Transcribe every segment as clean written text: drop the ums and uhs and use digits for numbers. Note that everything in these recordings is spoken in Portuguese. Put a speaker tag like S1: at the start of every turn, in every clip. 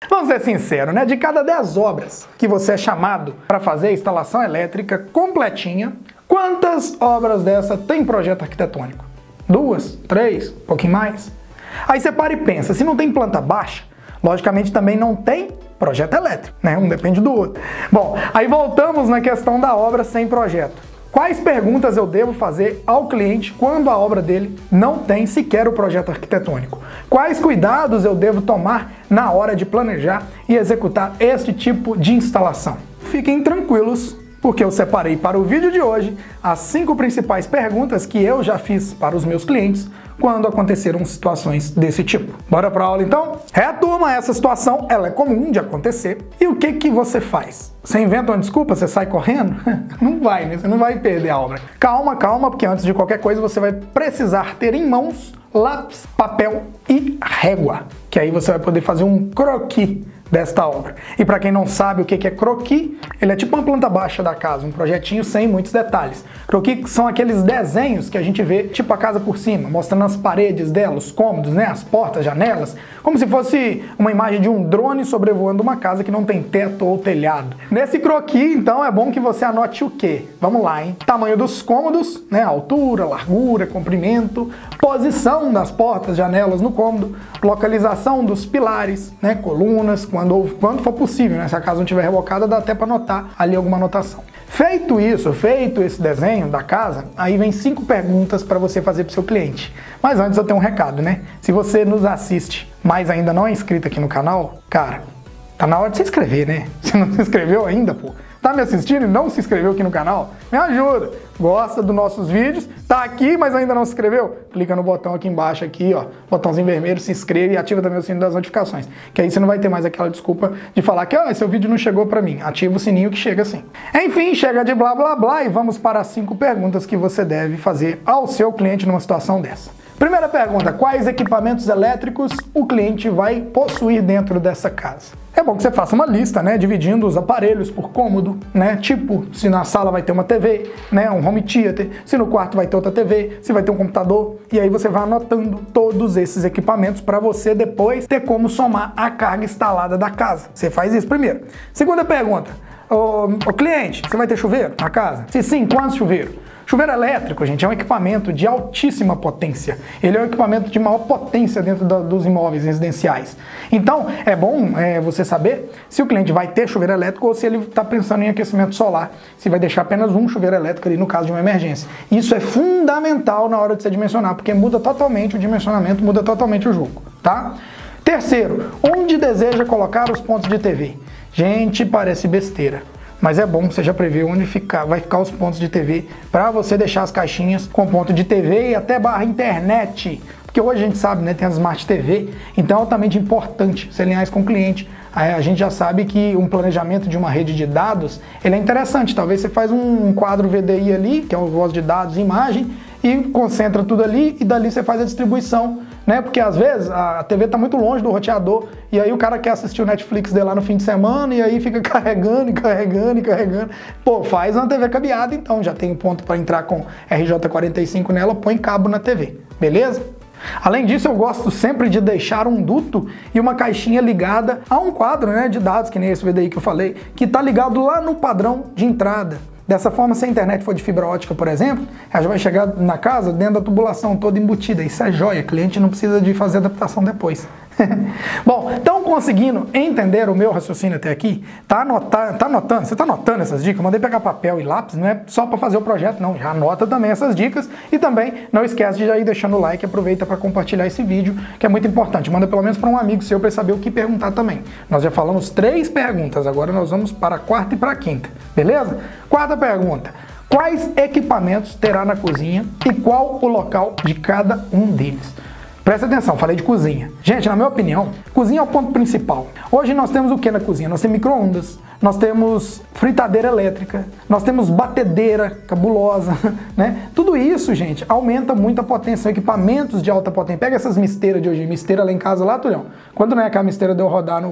S1: Vamos ser sinceros, né? De cada 10 obras que você é chamado para fazer a instalação elétrica completinha, quantas obras dessa tem projeto arquitetônico? 2, 3, um pouquinho mais? Aí você para e pensa, se não tem planta baixa, logicamente também não tem projeto elétrico, né? Um depende do outro. Bom, aí voltamos na questão da obra sem projeto. Quais perguntas eu devo fazer ao cliente quando a obra dele não tem sequer o projeto arquitetônico? Quais cuidados eu devo tomar na hora de planejar e executar este tipo de instalação? Fiquem tranquilos, porque eu separei para o vídeo de hoje as 5 principais perguntas que eu já fiz para os meus clientes quando aconteceram situações desse tipo. Bora para a aula então? Turma, essa situação ela é comum de acontecer. E o que você faz? Você inventa uma desculpa? Você sai correndo? Não vai, né? Você não vai perder a obra. Calma, calma, porque antes de qualquer coisa você vai precisar ter em mãos lápis, papel e régua, que aí você vai poder fazer um croquis desta obra. E para quem não sabe o que é croquis, ele é tipo uma planta baixa da casa, um projetinho sem muitos detalhes. Croquis são aqueles desenhos que a gente vê tipo a casa por cima, mostrando as paredes dela, os cômodos, né, as portas, janelas, como se fosse uma imagem de um drone sobrevoando uma casa que não tem teto ou telhado. Nesse croquis, então, é bom que você anote o quê? Vamos lá, hein? Tamanho dos cômodos, né, altura, largura, comprimento, posição das portas, janelas no cômodo, localização dos pilares, né, colunas, quando for possível, né? Se a casa não estiver rebocada, dá até para anotar ali alguma anotação. Feito isso, feito esse desenho da casa, aí vem 5 perguntas para você fazer para o seu cliente. Mas antes eu tenho um recado, né? Se você nos assiste, mas ainda não é inscrito aqui no canal, cara, tá na hora de se inscrever, né? Se não se inscreveu ainda, pô, tá me assistindo e não se inscreveu aqui no canal? Me ajuda! Gosta dos nossos vídeos? Tá aqui, mas ainda não se inscreveu? Clica no botão aqui embaixo, aqui, ó, botãozinho vermelho, se inscreve e ativa também o sininho das notificações. Que aí você não vai ter mais aquela desculpa de falar que, seu vídeo não chegou pra mim. Ativa o sininho que chega assim. Enfim, chega de blá blá blá e vamos para as 5 perguntas que você deve fazer ao seu cliente numa situação dessa. Primeira pergunta, quais equipamentos elétricos o cliente vai possuir dentro dessa casa? É bom que você faça uma lista, né, dividindo os aparelhos por cômodo, né, tipo, se na sala vai ter uma TV, né, um home theater, se no quarto vai ter outra TV, se vai ter um computador, e aí você vai anotando todos esses equipamentos para você depois ter como somar a carga instalada da casa. Você faz isso primeiro. Segunda pergunta, o cliente, você vai ter chuveiro na casa? Se sim, quantos chuveiros? Chuveiro elétrico, gente, é um equipamento de altíssima potência. Ele é o equipamento de maior potência dentro dos imóveis residenciais. Então, é bom você saber se o cliente vai ter chuveiro elétrico ou se ele está pensando em aquecimento solar, se vai deixar apenas um chuveiro elétrico ali no caso de uma emergência. Isso é fundamental na hora de você dimensionar, porque muda totalmente o dimensionamento, muda totalmente o jogo, tá? Terceiro, onde deseja colocar os pontos de TV? Gente, parece besteira. Mas é bom você já prever onde vai ficar os pontos de TV para você deixar as caixinhas com ponto de TV e até barra internet. Porque hoje a gente sabe, né, tem as Smart TV, então é altamente importante ser alinhar isso com o cliente. A gente já sabe que um planejamento de uma rede de dados, ele é interessante. Talvez você faz um quadro VDI ali, que é o voz de dados e imagem, e concentra tudo ali e dali você faz a distribuição, né? Porque às vezes a TV está muito longe do roteador e aí o cara quer assistir o Netflix dele lá no fim de semana e aí fica carregando e carregando e carregando. Pô, faz uma TV cabeada então, já tem um ponto para entrar com RJ45 nela, põe cabo na TV, beleza? Além disso, eu gosto sempre de deixar um duto e uma caixinha ligada a um quadro, né, de dados, que nem esse VDI que eu falei, que está ligado lá no padrão de entrada. Dessa forma, se a internet for de fibra ótica, por exemplo, ela já vai chegar na casa dentro da tubulação toda embutida. Isso é joia, o cliente não precisa de fazer adaptação depois. Bom, então conseguindo entender o meu raciocínio até aqui, tá anotando? Você tá anotando essas dicas? Eu mandei pegar papel e lápis, não é só para fazer o projeto, não. Já anota também essas dicas e também não esquece de já ir deixando o like, aproveita para compartilhar esse vídeo, que é muito importante. Manda pelo menos para um amigo seu para saber o que perguntar também. Nós já falamos 3 perguntas, agora nós vamos para a 4ª e para a 5ª, beleza? 4ª pergunta. Quais equipamentos terá na cozinha e qual o local de cada um deles? Presta atenção, falei de cozinha. Gente, na minha opinião, cozinha é o ponto principal. Hoje nós temos o que na cozinha? Nós temos micro-ondas, nós temos fritadeira elétrica, nós temos batedeira cabulosa, né? Tudo isso, gente, aumenta muito a potência, são equipamentos de alta potência. Pega essas misteiras de hoje, misteira lá em casa, lá, Tulhão. Quando não é aquela misteira de eu rodar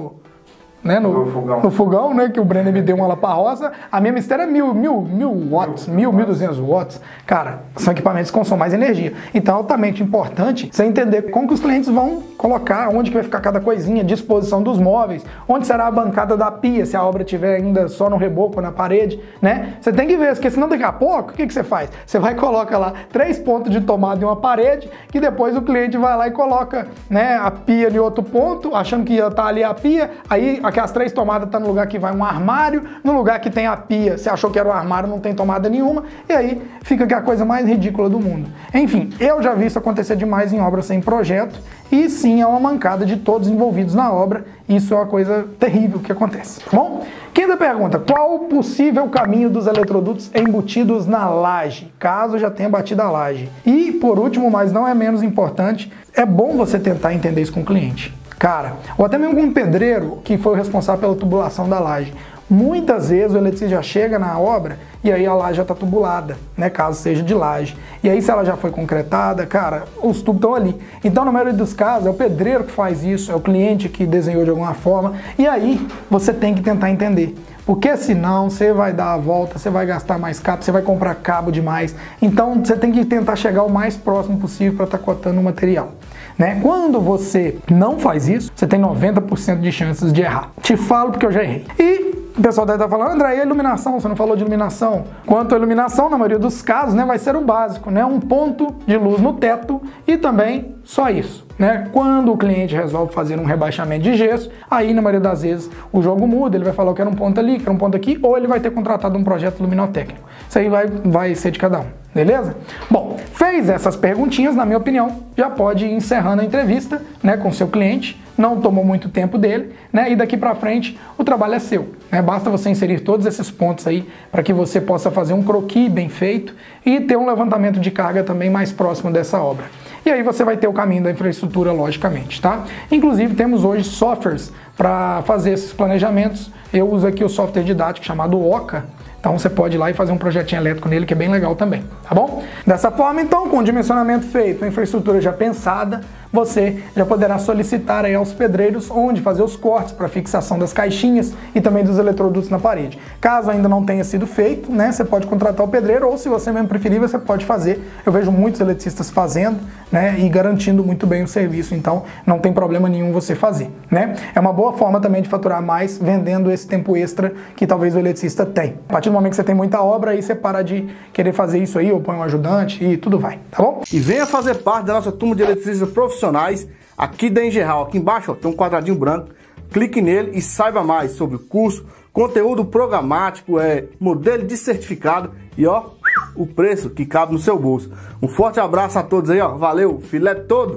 S1: né, no fogão, né, que o Brenner me deu uma lá pra roça. A minha Mister é 1000 watts, 1200 watts. Cara, são equipamentos que consomem mais energia. Então é altamente importante você entender como que os clientes vão colocar, onde que vai ficar cada coisinha, disposição dos móveis, onde será a bancada da pia, se a obra estiver ainda só no reboco ou na parede, né? Você tem que ver, porque senão daqui a pouco, o que você faz? Você vai e coloca lá 3 pontos de tomada em uma parede, que depois o cliente vai lá e coloca, né, a pia em outro ponto, achando que ia estar ali a pia, aí aquelas 3 tomadas estão no lugar que vai um armário, no lugar que tem a pia, você achou que era um armário, não tem tomada nenhuma, e aí fica a coisa mais ridícula do mundo. Enfim, eu já vi isso acontecer demais em obras sem projeto, e sim, é uma mancada de todos envolvidos na obra. Isso é uma coisa terrível que acontece, tá bom? Quinta pergunta: qual o possível caminho dos eletrodutos embutidos na laje, caso já tenha batido a laje? E, por último, mas não é menos importante, é bom você tentar entender isso com o cliente. Cara, ou até mesmo com um pedreiro que foi o responsável pela tubulação da laje. Muitas vezes o eletricista já chega na obra e aí a laje já está tubulada, né, caso seja de laje. E aí se ela já foi concretada, cara, os tubos estão ali. Então na maioria dos casos é o pedreiro que faz isso, é o cliente que desenhou de alguma forma. E aí você tem que tentar entender. Porque senão você vai dar a volta, você vai gastar mais cabo, você vai comprar cabo demais. Então você tem que tentar chegar o mais próximo possível para estar cotando o material. Né? Quando você não faz isso, você tem 90% de chances de errar. Te falo porque eu já errei. E o pessoal deve estar falando: André, e a iluminação? Você não falou de iluminação. Quanto à iluminação, na maioria dos casos, né, vai ser o básico, né? Um ponto de luz no teto e também só isso. Né? Quando o cliente resolve fazer um rebaixamento de gesso, aí na maioria das vezes o jogo muda, ele vai falar: eu quero um ponto ali, quero um ponto aqui, ou ele vai ter contratado um projeto luminotécnico. Isso aí vai ser de cada um, beleza? Bom, fez essas perguntinhas, na minha opinião, já pode ir encerrando a entrevista, né, com o seu cliente. Não tomou muito tempo dele, né? E daqui para frente o trabalho é seu, né? Basta você inserir todos esses pontos aí para que você possa fazer um croquis bem feito e ter um levantamento de carga também mais próximo dessa obra. E aí você vai ter o caminho da infraestrutura, logicamente, tá? Inclusive temos hoje softwares para fazer esses planejamentos. Eu uso aqui o software didático chamado Oca. Então você pode ir lá e fazer um projetinho elétrico nele, que é bem legal também, tá bom? Dessa forma, então, com o dimensionamento feito, a infraestrutura já pensada, você já poderá solicitar aí aos pedreiros onde fazer os cortes para fixação das caixinhas e também dos eletrodutos na parede. Caso ainda não tenha sido feito, né, você pode contratar o pedreiro, ou se você mesmo preferir, você pode fazer. Eu vejo muitos eletricistas fazendo, né, e garantindo muito bem o serviço, então não tem problema nenhum você fazer, né? É uma boa forma também de faturar mais vendendo esse tempo extra que talvez o eletricista tem. A partir do momento que você tem muita obra, aí você para de querer fazer isso aí, ou põe um ajudante e tudo vai, tá bom?
S2: E venha fazer parte da nossa turma de eletricistas profissionais aqui da Engeral. Aqui embaixo, ó, tem um quadradinho branco. Clique nele e saiba mais sobre o curso, conteúdo programático, modelo de certificado e ó, o preço que cabe no seu bolso. Um forte abraço a todos aí, ó. Valeu, filé todo!